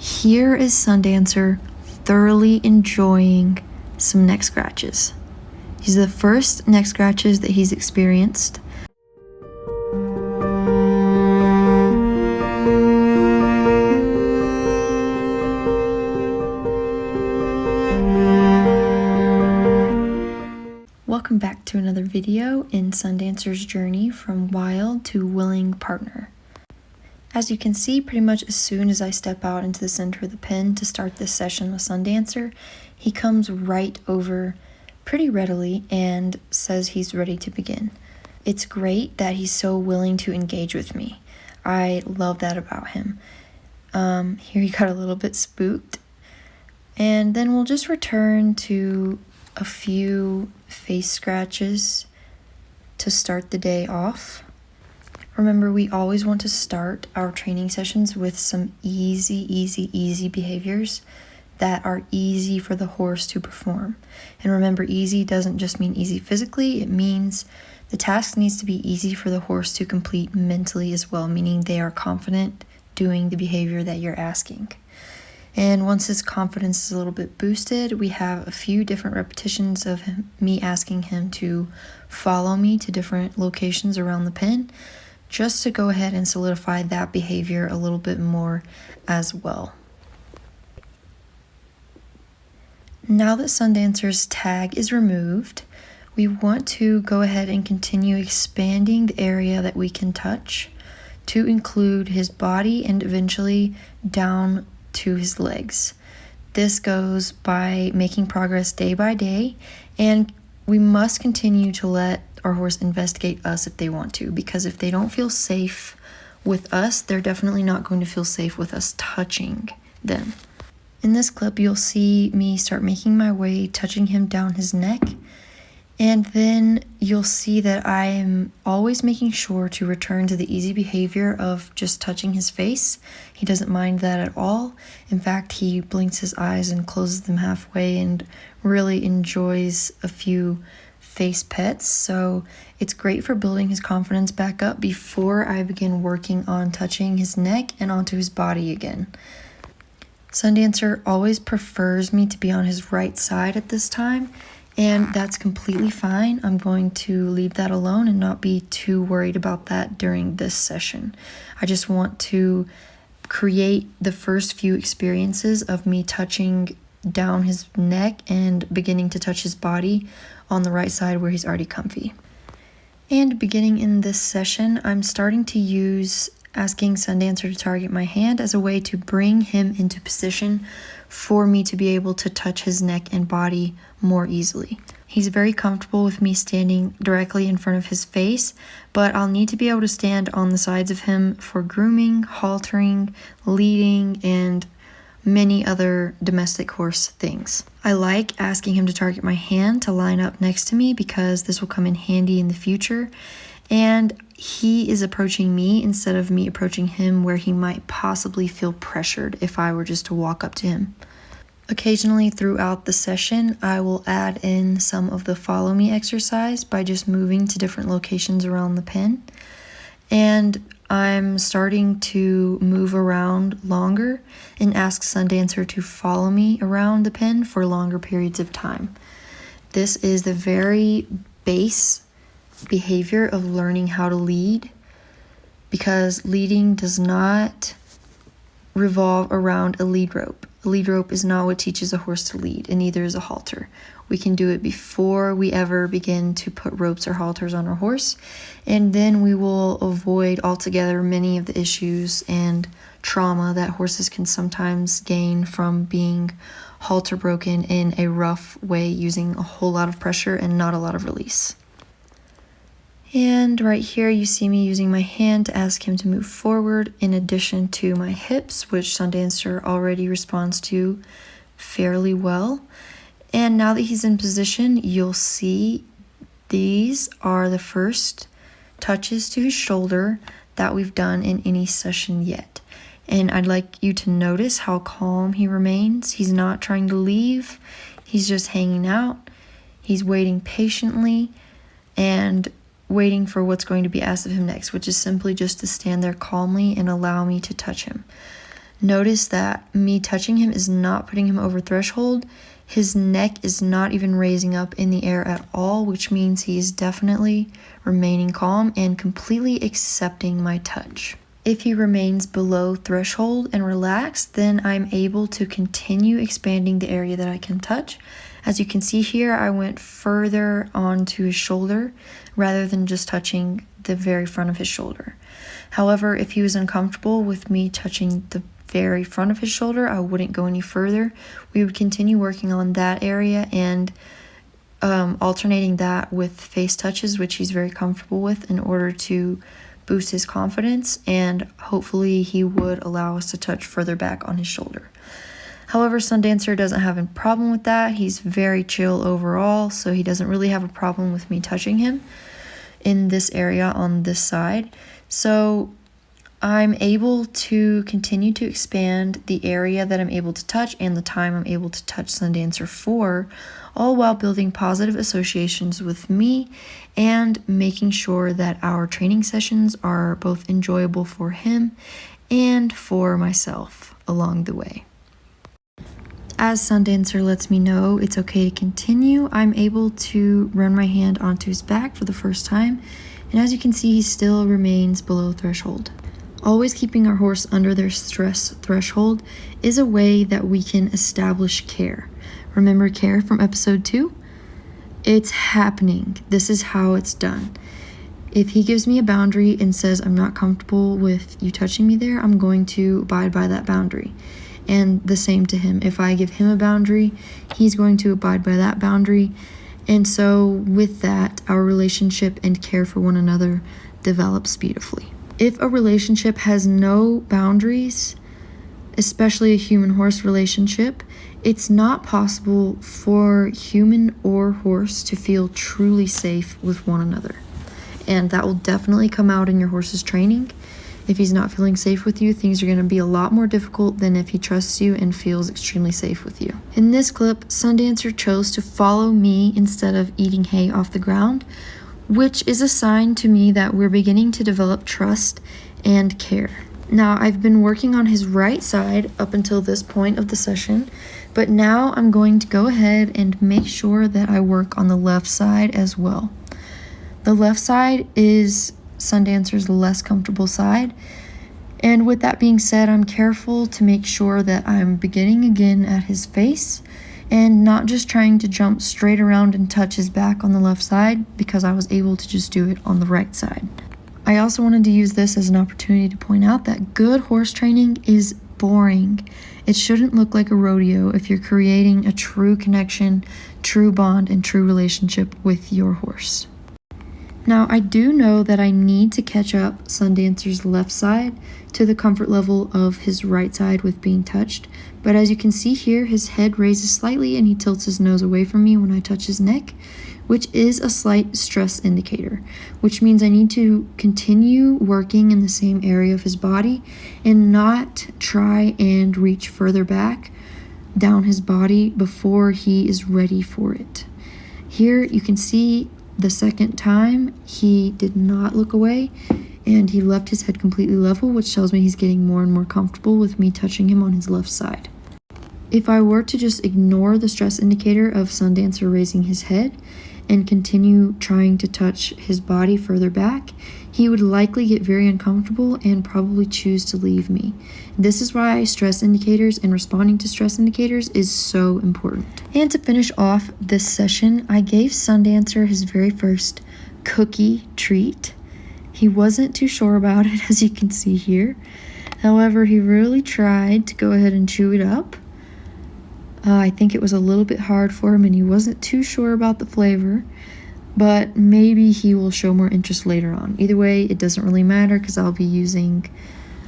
Here is Sundancer thoroughly enjoying some neck scratches. These are the first neck scratches that he's experienced. Welcome back to another video in Sundancer's journey from wild to willing partner. As you can see, pretty much as soon as I step out into the center of the pen to start this session with Sundancer, he comes right over pretty readily and says he's ready to begin. It's great that he's so willing to engage with me. I love that about him. Here he got a little bit spooked. And then we'll just return to a few face scratches to start the day off. Remember, we always want to start our training sessions with some easy behaviors that are easy for the horse to perform. And remember, easy doesn't just mean easy physically, it means the task needs to be easy for the horse to complete mentally as well, meaning they are confident doing the behavior that you're asking. And once his confidence is a little bit boosted, we have a few different repetitions of me asking him to follow me to different locations around the pen, just to go ahead and solidify that behavior a little bit more as well. Now that Sundancer's tag is removed, we want to go ahead and continue expanding the area that we can touch to include his body and eventually down to his legs. This goes by making progress day by day, and we must continue to let our horse investigate us if they want to, because if they don't feel safe with us, they're definitely not going to feel safe with us touching them. In this clip, you'll see me start making my way, touching him down his neck, and then you'll see that I am always making sure to return to the easy behavior of just touching his face. He doesn't mind that at all. In fact, he blinks his eyes and closes them halfway and really enjoys a few face pets. So it's great for building his confidence back up before I begin working on touching his neck and onto his body again. Sundancer always prefers me to be on his right side at this time, and that's completely fine. I'm going to leave that alone and not be too worried about that during this session. I just want to create the first few experiences of me touching down his neck and beginning to touch his body on the right side where he's already comfy. And beginning in this session, I'm starting to use asking Sundancer to target my hand as a way to bring him into position for me to be able to touch his neck and body more easily. He's very comfortable with me standing directly in front of his face, but I'll need to be able to stand on the sides of him for grooming, haltering, leading, and many other domestic horse things. I like asking him to target my hand to line up next to me because this will come in handy in the future, and he is approaching me instead of me approaching him, where he might possibly feel pressured if I were just to walk up to him. Occasionally throughout the session, I will add in some of the follow me exercise by just moving to different locations around the pen. And I'm starting to move around longer and ask Sundancer to follow me around the pen for longer periods of time. This is the very base behavior of learning how to lead, because leading does not revolve around a lead rope. A lead rope is not what teaches a horse to lead, and neither is a halter. We can do it before we ever begin to put ropes or halters on our horse, and then we will avoid altogether many of the issues and trauma that horses can sometimes gain from being halter broken in a rough way, using a whole lot of pressure and not a lot of release. And right here you see me using my hand to ask him to move forward, in addition to my hips, which Sundancer already responds to fairly well. And now that he's in position, you'll see these are the first touches to his shoulder that we've done in any session yet. And I'd like you to notice how calm he remains. He's not trying to leave. He's just hanging out. He's waiting patiently and waiting for what's going to be asked of him next, which is simply just to stand there calmly and allow me to touch him. Notice that me touching him is not putting him over threshold. His neck is not even raising up in the air at all, which means he is definitely remaining calm and completely accepting my touch. If he remains below threshold and relaxed, then I'm able to continue expanding the area that I can touch. As you can see here, I went further onto his shoulder rather than just touching the very front of his shoulder. However, if he was uncomfortable with me touching the very front of his shoulder, I wouldn't go any further. We would continue working on that area and alternating that with face touches, which he's very comfortable with, in order to boost his confidence, and hopefully he would allow us to touch further back on his shoulder. However, Sundancer doesn't have a problem with that. He's very chill overall, so he doesn't really have a problem with me touching him in this area on this side. So I'm able to continue to expand the area that I'm able to touch and the time I'm able to touch Sundancer for, all while building positive associations with me and making sure that our training sessions are both enjoyable for him and for myself along the way. As Sundancer lets me know it's okay to continue, I'm able to run my hand onto his back for the first time, and as you can see, he still remains below threshold. Always keeping our horse under their stress threshold is a way that we can establish care. Remember care from episode 2? It's happening. This is how it's done. If he gives me a boundary and says I'm not comfortable with you touching me there, I'm going to abide by that boundary. And the same to him. If I give him a boundary, he's going to abide by that boundary. And so with that, our relationship and care for one another develops beautifully. If a relationship has no boundaries, especially a human-horse relationship, it's not possible for human or horse to feel truly safe with one another. And that will definitely come out in your horse's training. If he's not feeling safe with you, things are going to be a lot more difficult than if he trusts you and feels extremely safe with you. In this clip, Sundancer chose to follow me instead of eating hay off the ground, which is a sign to me that we're beginning to develop trust and care. Now, I've been working on his right side up until this point of the session, but now I'm going to go ahead and make sure that I work on the left side as well. The left side is Sundancer's less comfortable side, and with that being said, I'm careful to make sure that I'm beginning again at his face and not just trying to jump straight around and touch his back on the left side, because I was able to just do it on the right side. I also wanted to use this as an opportunity to point out that good horse training is boring. It shouldn't look like a rodeo if you're creating a true connection, true bond, and true relationship with your horse. Now, I do know that I need to catch up Sundancer's left side to the comfort level of his right side with being touched, but as you can see here, his head raises slightly and he tilts his nose away from me when I touch his neck, which is a slight stress indicator, which means I need to continue working in the same area of his body and not try and reach further back down his body before he is ready for it. Here you can see the second time he did not look away and he left his head completely level, which tells me he's getting more and more comfortable with me touching him on his left side. If I were to just ignore the stress indicator of Sundancer raising his head and continue trying to touch his body further back, he would likely get very uncomfortable and probably choose to leave me. This is why stress indicators and responding to stress indicators is so important. And to finish off this session, I gave Sundancer his very first cookie treat. He wasn't too sure about it, as you can see here. However, he really tried to go ahead and chew it up. I think it was a little bit hard for him and he wasn't too sure about the flavor, but maybe he will show more interest later on. Either way, it doesn't really matter because I'll be using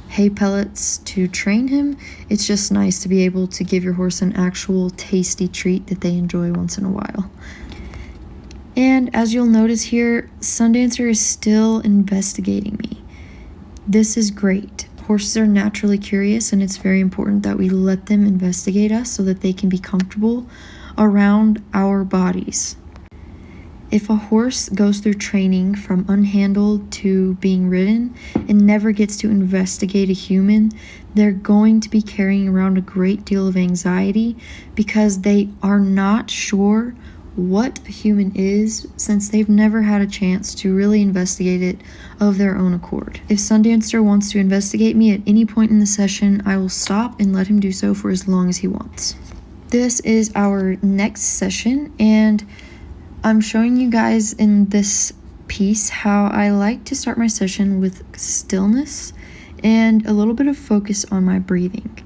hay pellets to train him. It's just nice to be able to give your horse an actual tasty treat that they enjoy once in a while. And as you'll notice here, Sundancer is still investigating me. This is great. Horses are naturally curious, and it's very important that we let them investigate us so that they can be comfortable around our bodies. If a horse goes through training from unhandled to being ridden and never gets to investigate a human, they're going to be carrying around a great deal of anxiety because they are not sure what a human is, since they've never had a chance to really investigate it of their own accord. If Sundancer wants to investigate me at any point in the session, I will stop and let him do so for as long as he wants. This is our next session, and I'm showing you guys in this piece how I like to start my session with stillness and a little bit of focus on my breathing.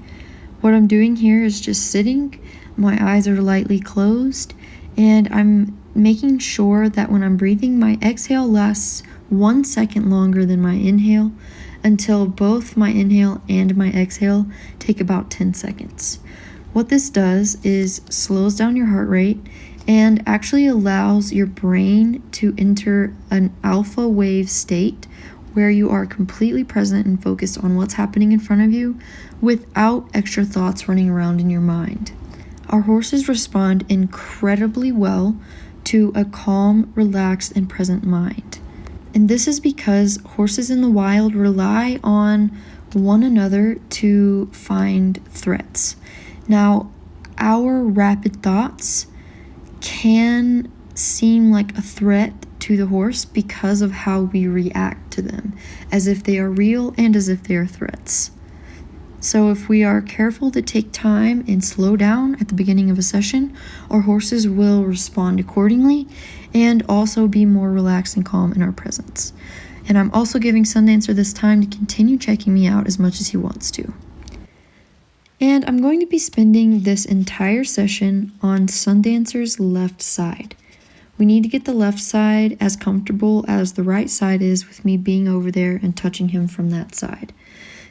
What I'm doing here is just sitting, my eyes are lightly closed, and I'm making sure that when I'm breathing, my exhale lasts 1 second longer than my inhale until both my inhale and my exhale take about 10 seconds. What this does is slows down your heart rate and actually allows your brain to enter an alpha wave state where you are completely present and focused on what's happening in front of you without extra thoughts running around in your mind. Our horses respond incredibly well to a calm, relaxed, and present mind. And this is because horses in the wild rely on one another to find threats. Now, our rapid thoughts can seem like a threat to the horse because of how we react to them, as if they are real and as if they are threats. So if we are careful to take time and slow down at the beginning of a session, our horses will respond accordingly and also be more relaxed and calm in our presence. And I'm also giving Sundancer this time to continue checking me out as much as he wants to. And I'm going to be spending this entire session on Sundancer's left side. We need to get the left side as comfortable as the right side is with me being over there and touching him from that side.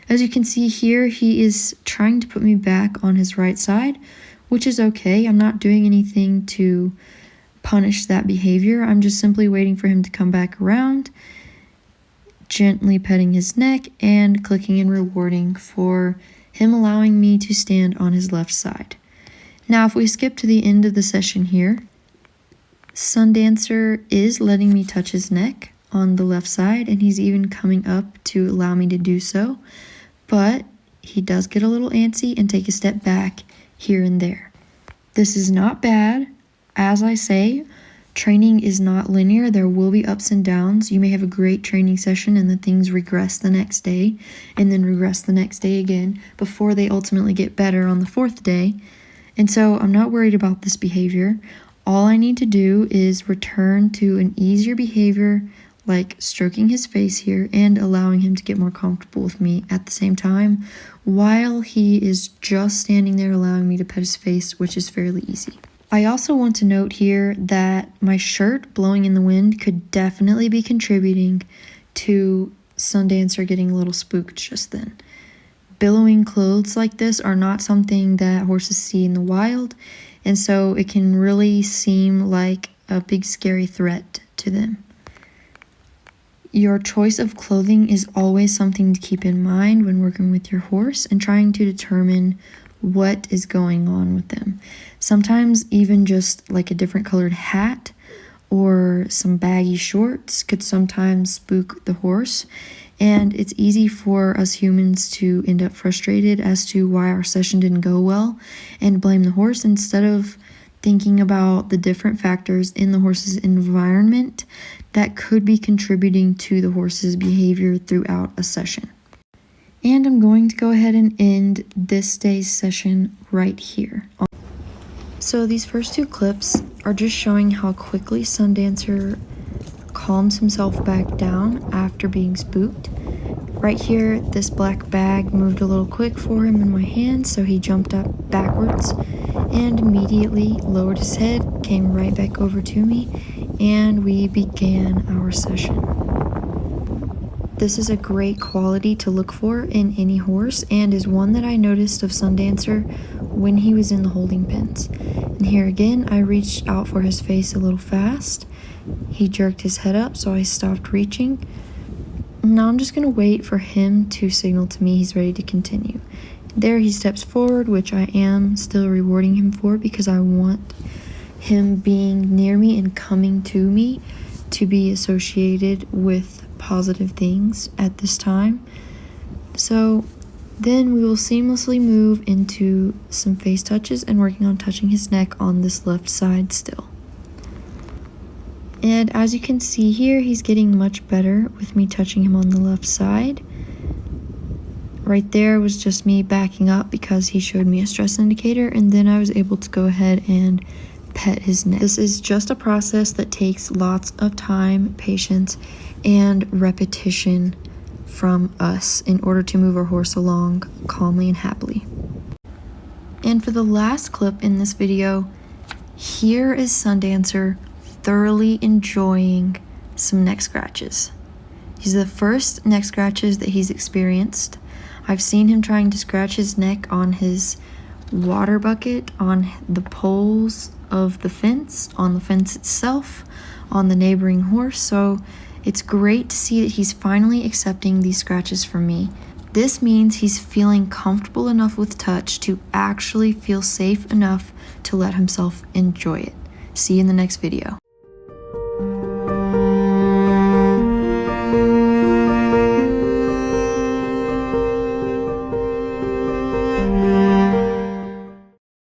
As you can see here, he is trying to put me back on his right side, which is okay. I'm not doing anything to punish that behavior. I'm just simply waiting for him to come back around, gently petting his neck and clicking and rewarding for him allowing me to stand on his left side. Now, if we skip to the end of the session here, Sundancer is letting me touch his neck on the left side, and he's even coming up to allow me to do so, but he does get a little antsy and take a step back here and there. This is not bad. As I say, training is not linear. There will be ups and downs. You may have a great training session and then things regress the next day and then regress the next day again before they ultimately get better on the 4th day. And so I'm not worried about this behavior. All I need to do is return to an easier behavior like stroking his face here and allowing him to get more comfortable with me at the same time while he is just standing there allowing me to pet his face, which is fairly easy. I also want to note here that my shirt blowing in the wind could definitely be contributing to Sundancer getting a little spooked just then. Billowing clothes like this are not something that horses see in the wild, and so it can really seem like a big scary threat to them. Your choice of clothing is always something to keep in mind when working with your horse and trying to determine what is going on with them. Sometimes even just like a different colored hat or some baggy shorts could sometimes spook the horse, and it's easy for us humans to end up frustrated as to why our session didn't go well and blame the horse instead of thinking about the different factors in the horse's environment that could be contributing to the horse's behavior throughout a session. And I'm going to go ahead and end this day's session right here. So these first 2 clips are just showing how quickly Sundancer calms himself back down after being spooked. Right here, this black bag moved a little quick for him in my hand, so he jumped up backwards and immediately lowered his head, came right back over to me, and we began our session. This is a great quality to look for in any horse and is one that I noticed of Sundancer when he was in the holding pens. And here again, I reached out for his face a little fast. He jerked his head up, so I stopped reaching. Now I'm just going to wait for him to signal to me he's ready to continue. There he steps forward, which I am still rewarding him for because I want him being near me and coming to me to be associated with positive things at this time. So then we will seamlessly move into some face touches and working on touching his neck on this left side still. And as you can see here, he's getting much better with me touching him on the left side. Right there was just me backing up because he showed me a stress indicator, and then I was able to go ahead and pet his neck. This is just a process that takes lots of time, patience, and repetition from us in order to move our horse along calmly and happily. And for the last clip in this video, here is Sundancer thoroughly enjoying some neck scratches. These are the first neck scratches that he's experienced. I've seen him trying to scratch his neck on his water bucket, on the poles of the fence, on the fence itself, on the neighboring horse, so it's great to see that he's finally accepting these scratches from me. This means he's feeling comfortable enough with touch to actually feel safe enough to let himself enjoy it. See you in the next video.